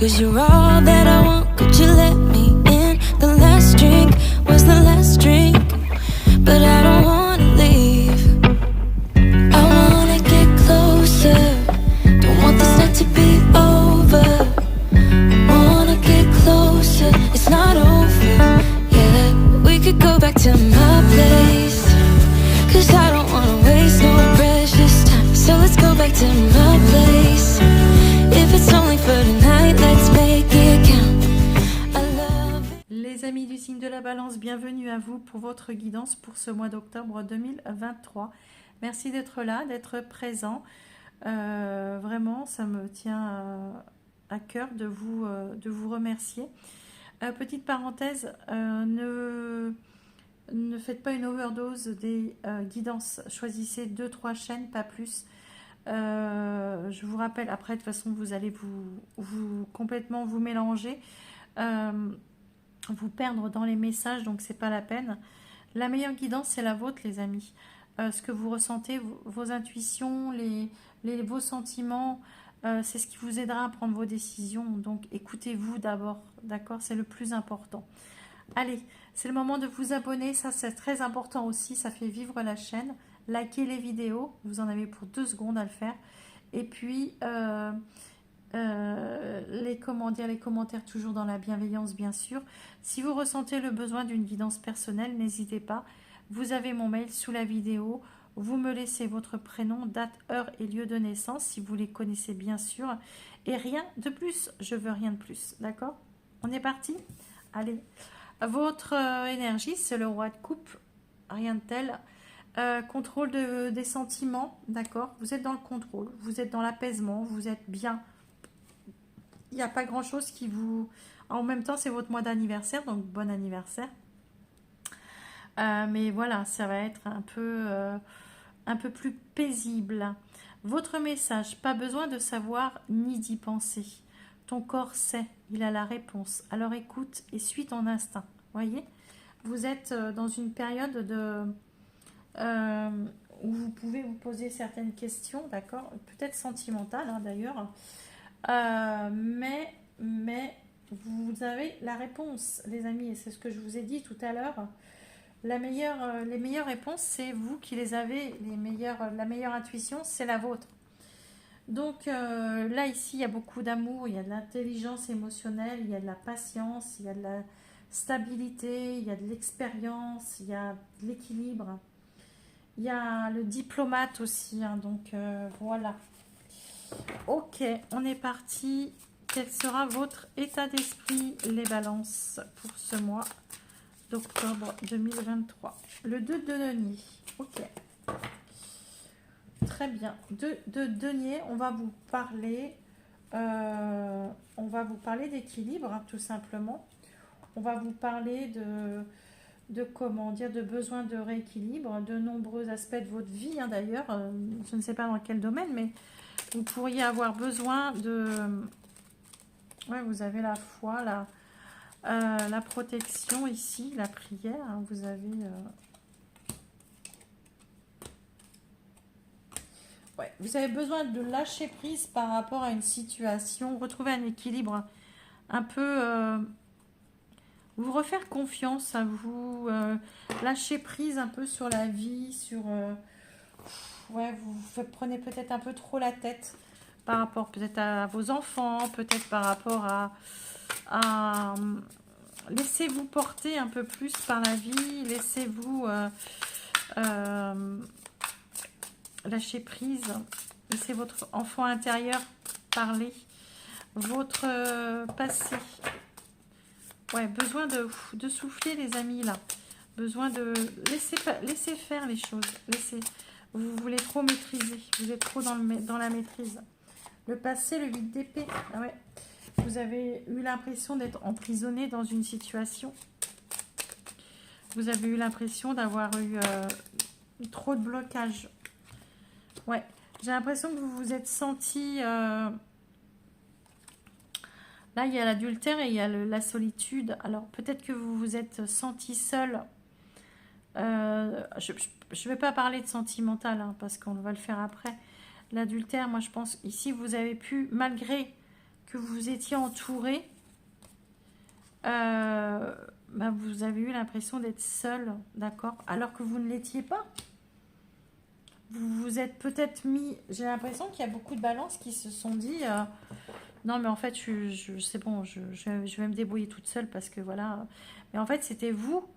'cause you're all that I want. Could you let me in? The last drink was the last drink, but I don't wanna leave. I wanna get closer, don't want this night to be over. I wanna get closer, it's not over yet. We could go back to my place, 'cause I don't wanna waste no precious time. So let's go back to my place. If it's only for tonight, let's make it count. I love it. Les amis du signe de la Balance, bienvenue à vous pour votre guidance pour ce mois d'octobre 2023. Merci d'être là, d'être présent. Vraiment, ça me tient à cœur de vous remercier. Petite parenthèse, ne faites pas une overdose des guidances. Choisissez 2-3 chaînes, pas plus. Je vous rappelle, après de toute façon vous allez vous complètement vous mélanger, vous perdre dans les messages, donc c'est pas la peine. La meilleure guidance c'est la vôtre, les amis. Ce que vous ressentez, vos intuitions, vos sentiments, c'est ce qui vous aidera à prendre vos décisions. Donc écoutez-vous d'abord, d'accord, c'est le plus important. Allez, c'est le moment de vous abonner, ça c'est très important aussi, ça fait vivre la chaîne. Likez les vidéos, vous en avez pour 2 secondes à le faire. Et puis, les commentaires toujours dans la bienveillance, bien sûr. Si vous ressentez le besoin d'une guidance personnelle, n'hésitez pas. Vous avez mon mail sous la vidéo. Vous me laissez votre prénom, date, heure et lieu de naissance, si vous les connaissez bien sûr. Et rien de plus, je veux rien de plus, d'accord? On est parti? Allez. Votre énergie, c'est le roi de coupe, rien de tel. Contrôle des sentiments, d'accord, vous êtes dans le contrôle, vous êtes dans l'apaisement, vous êtes bien, il n'y a pas grand chose qui vous... En même temps c'est votre mois d'anniversaire, donc bon anniversaire, mais voilà, ça va être un peu plus paisible. Votre message, pas besoin de savoir ni d'y penser, ton corps sait, il a la réponse, alors écoute et suis ton instinct, voyez, vous êtes dans une période de... où vous pouvez vous poser certaines questions, d'accord, peut-être sentimentales hein, d'ailleurs, mais vous avez la réponse, les amis, et c'est ce que je vous ai dit tout à l'heure. Les meilleures réponses, c'est vous qui les avez, la meilleure intuition, c'est la vôtre. Donc là, ici, il y a beaucoup d'amour, il y a de l'intelligence émotionnelle, il y a de la patience, il y a de la stabilité, il y a de l'expérience, il y a de l'équilibre. Il y a le diplomate aussi, hein, donc voilà. Ok, on est parti. Quel sera votre état d'esprit, les balances, pour ce mois d'octobre 2023? Le 2 de denier. Ok. Très bien. De denier, on va vous parler d'équilibre, hein, tout simplement. On va vous parler de comment dire, de besoin de rééquilibre, de nombreux aspects de votre vie, hein, d'ailleurs, je ne sais pas dans quel domaine, mais vous pourriez avoir besoin de... Ouais, vous avez la foi, la protection ici, la prière, hein, vous avez... Ouais, vous avez besoin de lâcher prise par rapport à une situation, retrouver un équilibre un peu... vous refaire confiance à vous, lâcher prise un peu sur la vie, sur... ouais, vous prenez peut-être un peu trop la tête par rapport peut-être à vos enfants, peut-être par rapport à laissez-vous porter un peu plus par la vie, laissez-vous lâcher prise, laissez votre enfant intérieur parler, votre passé. Ouais, besoin de souffler, les amis, là. Besoin de laisser faire les choses. Vous voulez trop maîtriser. Vous êtes trop dans la maîtrise. Le passé, le 8 d'épée. Ah ouais. Vous avez eu l'impression d'être emprisonné dans une situation. Vous avez eu l'impression d'avoir eu trop de blocage. Ouais. J'ai l'impression que vous vous êtes senti... Là, il y a l'adultère et il y a la solitude. Alors, peut-être que vous vous êtes senti seul. Je ne vais pas parler de sentimental, hein, parce qu'on va le faire après. L'adultère, moi, je pense, ici, vous avez pu, malgré que vous étiez entouré, vous avez eu l'impression d'être seul, d'accord, alors que vous ne l'étiez pas. Vous vous êtes peut-être mis, j'ai l'impression qu'il y a beaucoup de balances qui se sont dit, non mais en fait, c'est bon, je vais me débrouiller toute seule parce que voilà. Mais en fait, c'était vous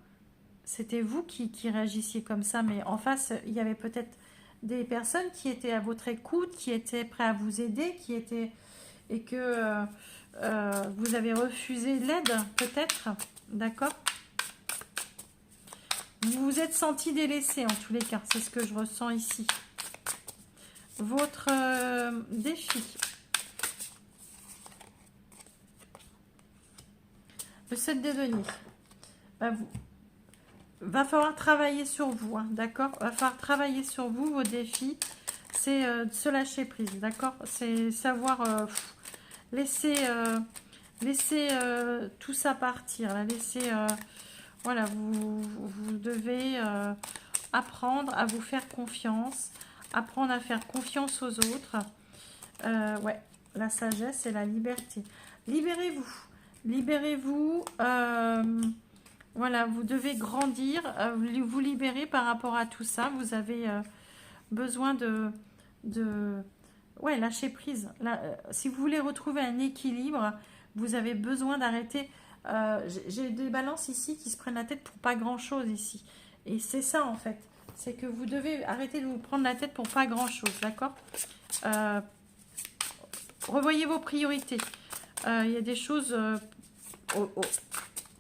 qui réagissiez comme ça, mais en face, il y avait peut-être des personnes qui étaient à votre écoute, qui étaient prêts à vous aider, et que vous avez refusé l'aide, peut-être, d'accord? Vous vous êtes senti délaissé en tous les cas, c'est ce que je ressens ici. Votre défi. Le 7 de denier. Va falloir travailler sur vous, hein, d'accord? Va falloir travailler sur vous, vos défis. C'est de se lâcher prise, d'accord? C'est savoir laisser tout ça partir. Là, voilà, vous devez apprendre à vous faire confiance, apprendre à faire confiance aux autres. Ouais, la sagesse et la liberté. Libérez-vous. Libérez-vous. Voilà, vous devez grandir, vous libérer par rapport à tout ça. Vous avez besoin ouais, lâcher prise. Là, si vous voulez retrouver un équilibre, vous avez besoin d'arrêter. J'ai des balances ici qui se prennent la tête pour pas grand-chose ici. Et c'est ça en fait. C'est que vous devez arrêter de vous prendre la tête pour pas grand-chose, d'accord? Revoyez vos priorités. Il y a des choses...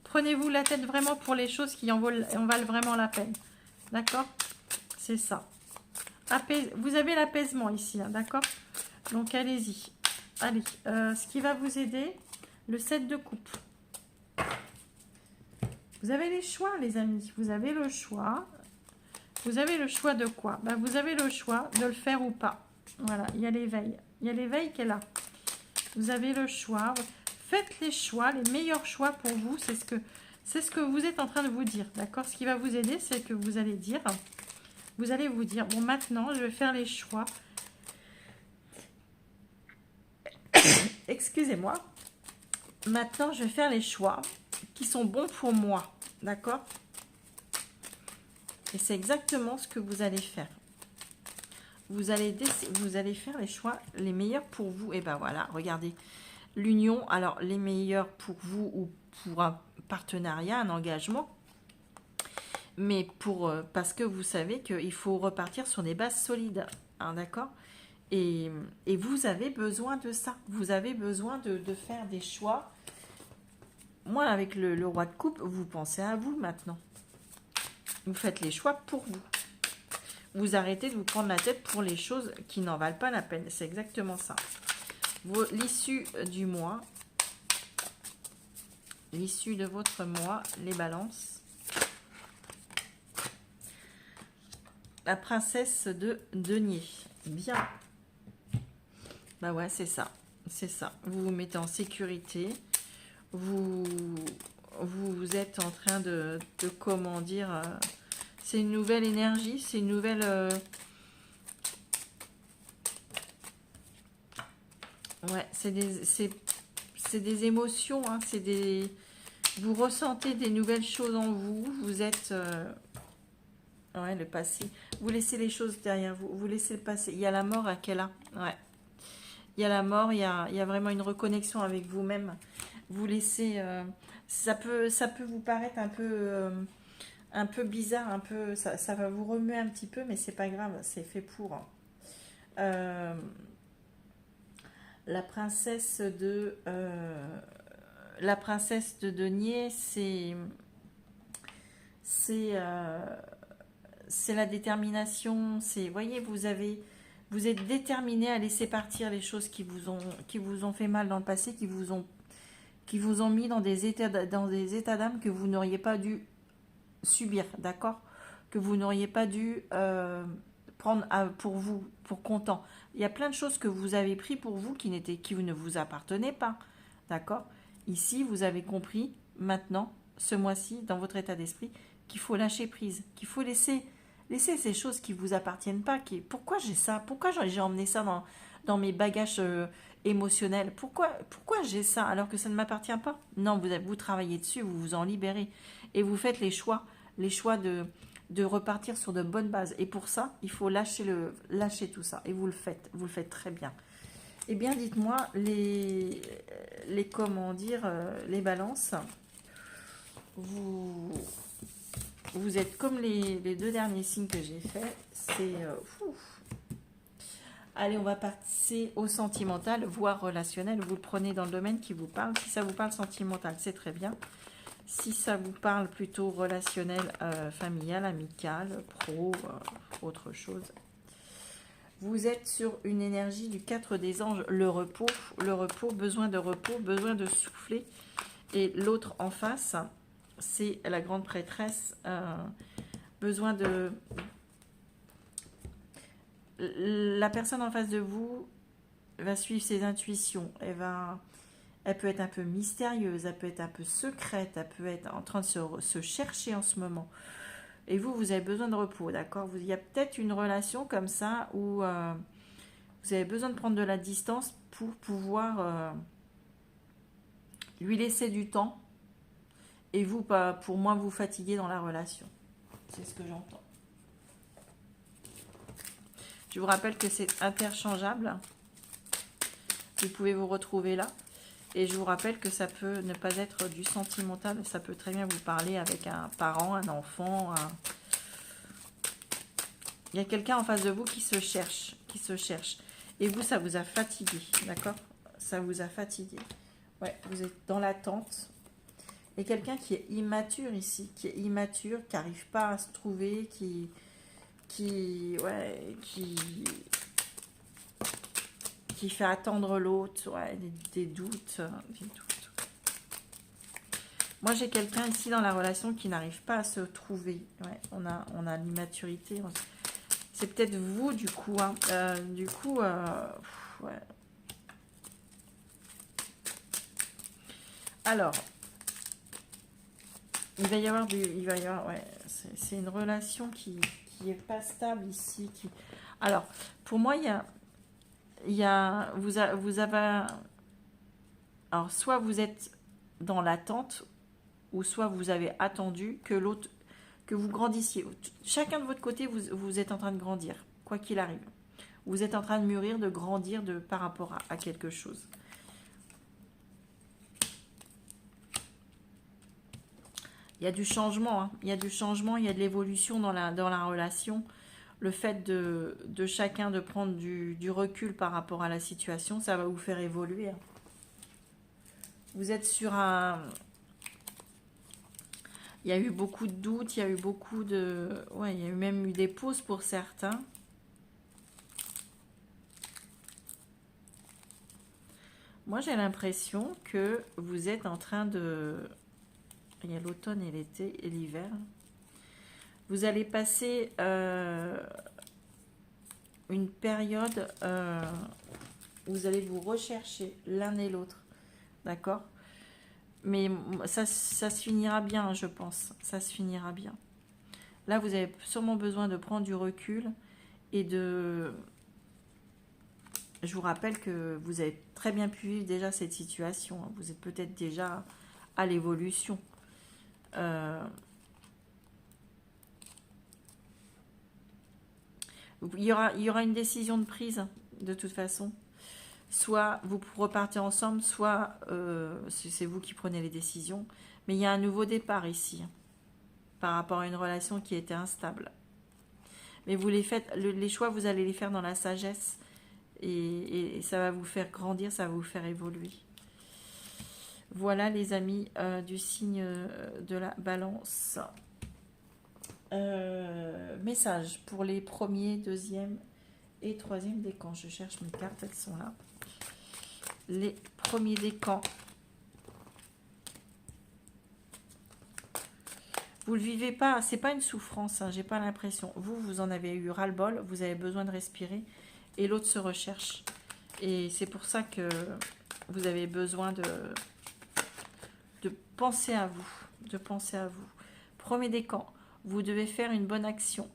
Prenez-vous la tête vraiment pour les choses qui en valent vraiment la peine. D'accord? C'est ça. Vous avez l'apaisement ici, hein, d'accord? Donc allez-y. Allez, ce qui va vous aider, le 7 de coupe. Vous avez les choix, les amis. Vous avez le choix. Vous avez le choix de quoi? Vous avez le choix de le faire ou pas. Voilà, il y a l'éveil. Il y a l'éveil qui est là. Vous avez le choix. Faites les choix, les meilleurs choix pour vous. C'est ce que vous êtes en train de vous dire. D'accord? Ce qui va vous aider, c'est que vous allez vous dire, bon, maintenant, je vais faire les choix. Excusez-moi. Maintenant, je vais faire les choix qui sont bons pour moi. D'accord? Et c'est exactement ce que vous allez faire. Vous allez faire les choix les meilleurs pour vous. Et ben voilà, regardez. L'union, alors les meilleurs pour vous ou pour un partenariat, un engagement. Mais parce que vous savez qu'il faut repartir sur des bases solides. Hein, d'accord? Et vous avez besoin de ça. Vous avez besoin de faire des choix. Moi, avec le roi de coupe, vous pensez à vous maintenant. Vous faites les choix pour vous. Vous arrêtez de vous prendre la tête pour les choses qui n'en valent pas la peine. C'est exactement ça. L'issue du mois. L'issue de votre mois, les balances. La princesse de denier. Bien. Bah ouais, c'est ça. C'est ça. Vous vous mettez en sécurité. Vous êtes en train de comment dire... c'est une nouvelle énergie. C'est une nouvelle... ouais, c'est des émotions. Hein, vous ressentez des nouvelles choses en vous. Vous êtes... ouais, le passé. Vous laissez les choses derrière vous. Vous laissez le passé. Il y a la mort qu'elle a. Ouais. Il y a la mort. Il y a vraiment une reconnexion avec vous-même. Vous laissez... ça peut vous paraître un peu bizarre. Ça va vous remuer un petit peu. Mais c'est pas grave. C'est fait pour. La princesse de denier, c'est la détermination. Voyez, vous êtes déterminé à laisser partir les choses qui vous ont fait mal dans le passé, qui vous ont mis dans des états d'âme que vous n'auriez pas dû subir, d'accord? Que vous n'auriez pas dû prendre pour vous, pour content. Il y a plein de choses que vous avez pris pour vous qui ne vous appartenaient pas, d'accord? Ici, vous avez compris, maintenant, ce mois-ci, dans votre état d'esprit, qu'il faut lâcher prise, qu'il faut laisser ces choses qui ne vous appartiennent pas. Pourquoi j'ai ça? Pourquoi j'ai emmené ça dans mes bagages émotionnel. Pourquoi j'ai ça alors que ça ne m'appartient pas? Non, vous travaillez dessus, vous vous en libérez et vous faites les choix de repartir sur de bonnes bases. Et pour ça, il faut lâcher tout ça. Et vous le faites très bien. Eh bien, dites-moi, comment dire, les balances, vous êtes comme les deux derniers signes que j'ai faits. C'est... Allez, on va passer au sentimental, voire relationnel. Vous le prenez dans le domaine qui vous parle. Si ça vous parle sentimental, c'est très bien. Si ça vous parle plutôt relationnel, familial, amical, pro, autre chose. Vous êtes sur une énergie du 4 des anges, le repos, besoin de souffler. Et l'autre en face, c'est la grande prêtresse, besoin de... La personne en face de vous va suivre ses intuitions, elle peut être un peu mystérieuse, elle peut être un peu secrète, elle peut être en train de se chercher en ce moment. Et vous avez besoin de repos, d'accord? Il y a peut-être une relation comme ça où vous avez besoin de prendre de la distance pour pouvoir lui laisser du temps. Et vous, pour moins vous fatiguer dans la relation. C'est ce que j'entends. Je vous rappelle que c'est interchangeable. Vous pouvez vous retrouver là. Et je vous rappelle que ça peut ne pas être du sentimental. Ça peut très bien vous parler avec un parent, un enfant. Il y a quelqu'un en face de vous qui se cherche. Et vous, ça vous a fatigué. D'accord? Ça vous a fatigué. Ouais, vous êtes dans l'attente. Et quelqu'un qui est immature ici. Qui n'arrive pas à se trouver, qui fait attendre l'autre, des doutes. Moi, j'ai quelqu'un ici dans la relation qui n'arrive pas à se trouver. Ouais, on a l'immaturité. C'est peut-être vous, du coup. Ouais. Alors, il va y avoir, ouais, c'est une relation qui est pas stable ici. Alors, pour moi, vous avez, alors soit vous êtes dans l'attente, ou soit vous avez attendu que vous grandissiez. Chacun de votre côté, vous êtes en train de grandir, quoi qu'il arrive. Vous êtes en train de mûrir, de grandir par rapport à quelque chose. Il y a du changement, hein. Il y a de l'évolution dans la relation. Le fait de chacun de prendre du recul par rapport à la situation, ça va vous faire évoluer. Vous êtes sur un... Il y a eu beaucoup de doutes, il y a eu beaucoup de... Ouais, il y a même eu des pauses pour certains. Moi, j'ai l'impression que vous êtes en train de... Il y a l'automne et l'été et l'hiver. Vous allez passer une période où vous allez vous rechercher l'un et l'autre. D'accord? Mais ça se finira bien, je pense. Ça se finira bien. Là, vous avez sûrement besoin de prendre du recul et de... Je vous rappelle que vous avez très bien pu vivre déjà cette situation. Vous êtes peut-être déjà à l'évolution. Il y aura une décision de prise, de toute façon. Soit vous repartez ensemble, soit c'est vous qui prenez les décisions. Mais il y a un nouveau départ ici, par rapport à une relation qui était instable. Mais vous les faites, les choix, vous allez les faire dans la sagesse. Et ça va vous faire grandir, ça va vous faire évoluer. Voilà les amis du signe de la balance. Message pour les premiers, deuxième et troisième décans. Je cherche mes cartes, elles sont là. Les premiers décans. Vous le vivez pas, c'est pas une souffrance, hein, j'ai pas l'impression. Vous en avez eu ras-le-bol, vous avez besoin de respirer et l'autre se recherche. Et c'est pour ça que vous avez besoin de penser à vous, Premier décan, vous devez faire une bonne action.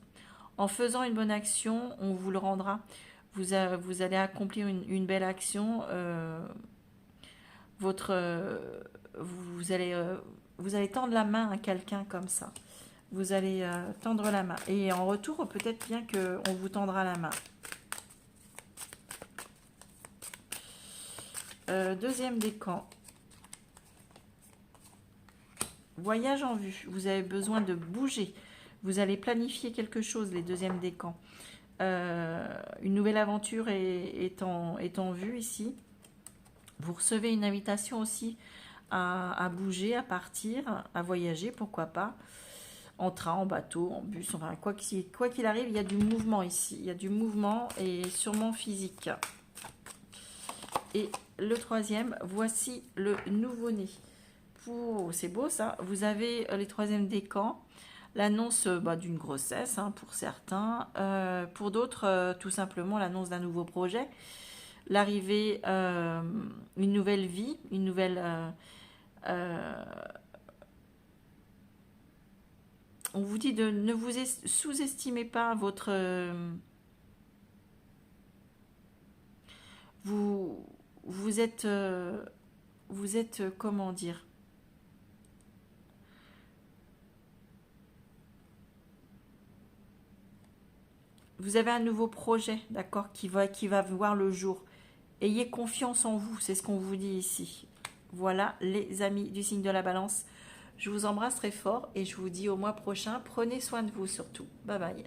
En faisant une bonne action, on vous le rendra. vous allez accomplir une belle action. Vous allez tendre la main à quelqu'un comme ça. Vous allez tendre la main. Et en retour, peut-être bien qu'on vous tendra la main. Deuxième décan. Voyage en vue. Vous avez besoin de bouger. Vous allez planifier quelque chose, les deuxièmes décans. Une nouvelle aventure est en vue ici. Vous recevez une invitation aussi à bouger, à partir, à voyager, pourquoi pas. En train, en bateau, en bus, enfin quoi qu'il arrive, il y a du mouvement ici. Il y a du mouvement et sûrement physique. Et le troisième, voici le nouveau-né. C'est beau ça. Vous avez les troisièmes décans. L'annonce d'une grossesse pour certains. Pour d'autres, tout simplement l'annonce d'un nouveau projet. L'arrivée, une nouvelle vie, une nouvelle... on vous dit de ne vous sous-estimez pas votre... vous êtes, comment dire, vous avez un nouveau projet, d'accord, qui va voir le jour. Ayez confiance en vous, c'est ce qu'on vous dit ici. Voilà, les amis du signe de la Balance. Je vous embrasse très fort et je vous dis au mois prochain. Prenez soin de vous surtout. Bye bye.